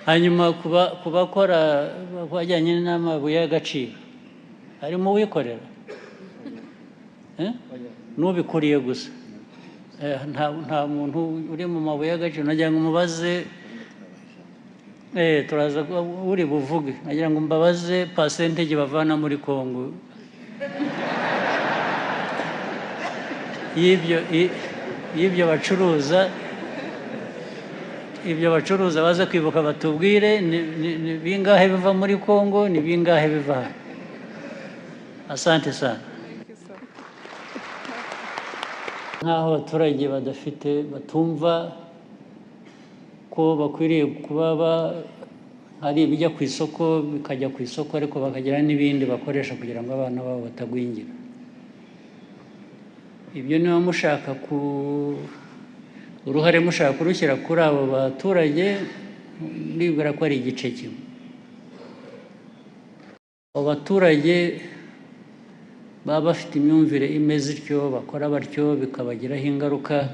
hanyuma kubakora bajyanye n'amabuye y'agaciro harimo uwikorera n'ubikuriye gusa nta muntu uri mu mabuye y'agaciro nagira ngo umubaze turaza uri buvuge nagira ngo mbabaze percentage bavana muri Kongo y'ibyo bacuruza baza kwibuka batubwire ni bingahe biva muri Kongo ni bingahe biva hano. Asante sana. Nk'aho abaturage batumva ko bakwiriye kuba hari ibijya ku isoko bikajya ku isoko ariko bakagira n'ibindi bakoresha kugira ngo abana babo batagwingira. Ibyo niba mushaka uruhare mushaka kurushyira kuri abo baturage nibwira ko ari igice kimwe. Abo baturage baba bafite imyumvire imeze ityo bakora batyo bikabagiraho ingaruka,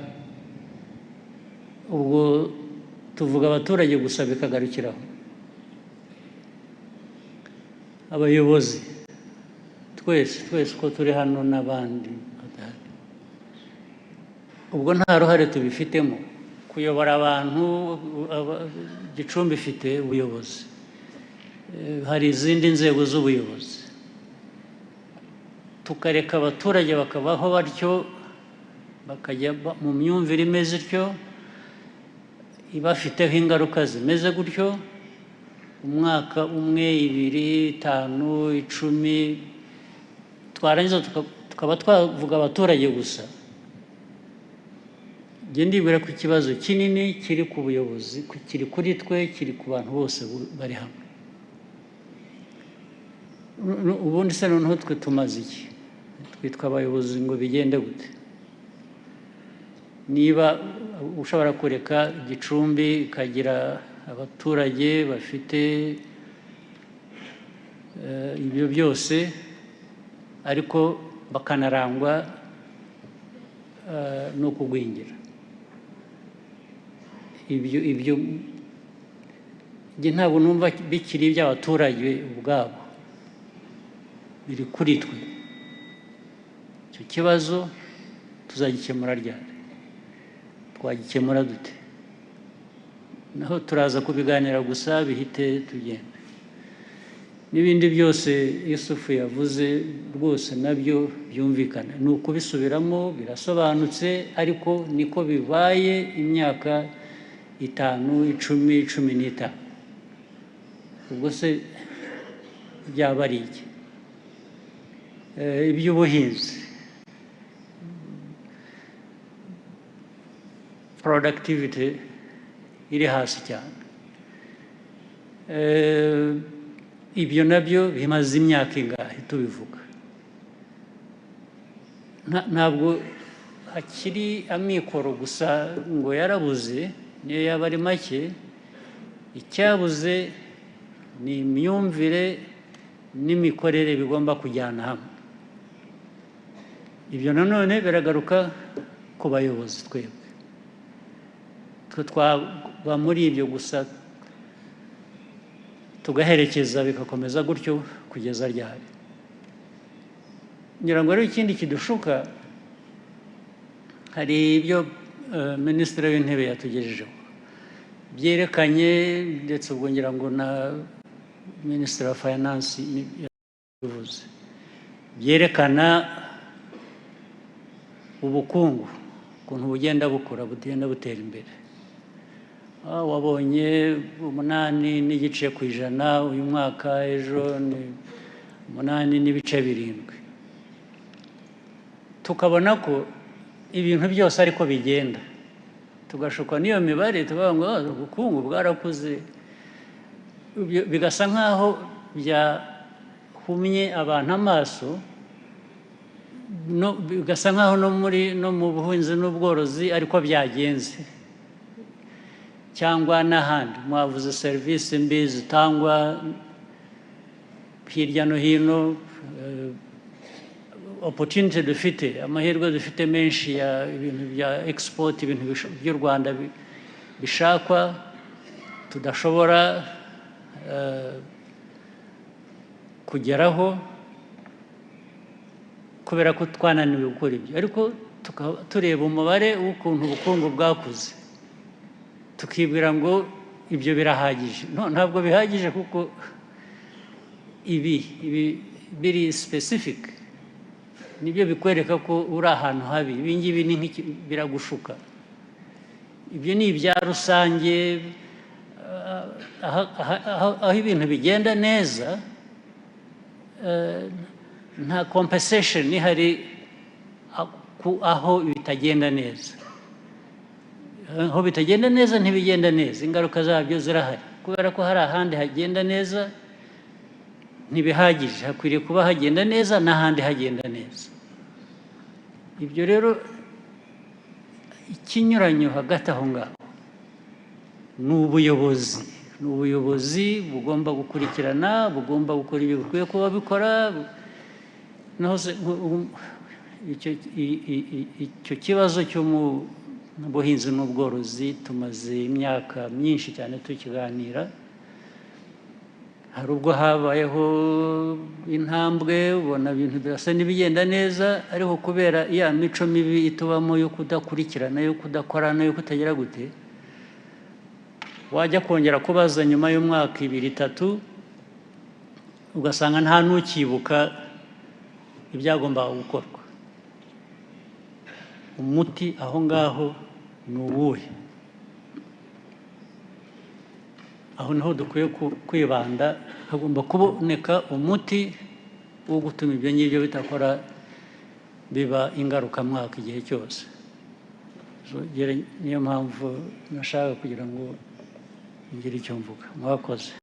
ubwo tuvuga abaturage gusa bikagarukiraho. Abayobozi twese ko turi hano n'abandi ubwo nta ruhare tubifitemo kuyobora abantu. Gicumbi ifite ubuyobozi, hari izindi nzego z'ubuyobozi, tukareka abaturage bakabaho batyo bakajya mu myumvire imeze ityo ibafiteho ingaruka zimeze gutyo. Umwaka umwe, 2, 5, 10 twarangiza tukaba twavuga abaturage gusa. Ndibwira ko ikibazo kinini kiri ku buyobozi, kiri kuri twe, kiri ku bantu bose bari hamwe. Ubundi se noneho twe tumaze iki? Twitwa abayobozi ngo bigende gute? Niba ushobora kureka Gicumbi ikagira abaturage bafite ibyo byose ariko bakanarangwa no kugwingira, ibyo njye ntabwo numva bikiri iby'abaturage ubwabo, biri kuri twe. Icyo kibazo tuzagikemura ryari? Twagikemura dute? Naho turaza kubiganira gusa bihite tugenda. N'ibindi byose Yusufu yavuze rwose nabyo byumvikana, ni ukubisubiramo, birasobanutse, ariko niko bibaye imyaka 5, 10, 15. Ubwo se byaba ari iki? Iby'ubuhinzi, productivity iri hasi cyane. Ibyo nabyo bimaze imyaka ingahe tubivuga. Ntabwo hakiri amikoro gusa ngo yarabuze, niyo yaba ari make. Icyabuze ni imyumvire n'imikorere bigomba kujyana hamwe. Ibyo nanone biragaruka ku bayobozi twebwe. Twaba muri ibyo gusa tugaherekeza bigakomeza gutyo kugeza ryari? Ngira ngo rero ikindi kidushuka, hari ibyo Minisitiri w'Intebe yatugejejeho byerekanye, ndetse ubwo ngira ngo na Minisitiri wa Finance yabivuze, byerekana ubukungu ukuntu bugenda bukura, bugenda butera imbere. Wabonye 8.9% uyu mwaka, ejo ni 8.7%. Tukabona ko ibintu byose ariko bigenda, tugashukwa n'iyo mibare, tuvuga ngo ubukungu bwarakuze, bigasa nkaho byahumye abantu amaso, bigasa nkaho no mu buhinzi n'ubworozi ariko byagenze, cyangwa n'ahandi. Mwavuze serivisi mbi zitangwa hirya no hino, opportunity dufite, amahirwe dufite menshi ya ibintu bya export, ibintu by'u Rwanda bishakwa, tudashobora kugeraho kubera ko twananiwe gukora ibyo, ariko tureba umubare w'ukuntu ubukungu bwakuze tukibwira ngo ibyo birahagije. Ntabwo bihagije, kuko ibi biri specific nibyo bikwereka ko uri ahantu habi. Ibi ngibi biragushuka. Ibyo ni ibya rusange. Aho ibintu bigenda neza nta compensation ihari aho bitagenda neza. Aho bitagenda neza ntibigenda neza, ingaruka zabyo zirahari. Kubera ko hari ahandi hagenda neza ntibihagije, hakwiriye kuba hagenda neza n'ahandi hagenda neza. Ibyo rero ikinyuranyo hagati aho ngaho ni ubuyobozi bugomba gukurikirana, bugomba gukora ibyo bikwiye kuba bikora. Icyo kibazo cyo mu buhinzi n'ubworozi tumaze imyaka myinshi cyane tukiganira. Hari ubwo habayeho intambwe, ubona ibintu birasa n'ibigenda neza, ariko kubera ya mico mibi itubamo yo kudakurikirana, yo kudakorana, yo kutagira gute, wajya kongera kubaza nyuma y'umwaka 2-3 ugasanga nta n'ukibuka ibyagombaga gukorwa. Umuti aho ngaho ni uwuhe? Aho niho dukwiye kwibanda. Hagomba kuboneka umuti wo gutuma ibyo ngibyo bitakora biba ingarukamwaka igihe cyose. Niyo mpamvu nashaka kugira ngo ngire icyo mvuga. Mwakoze.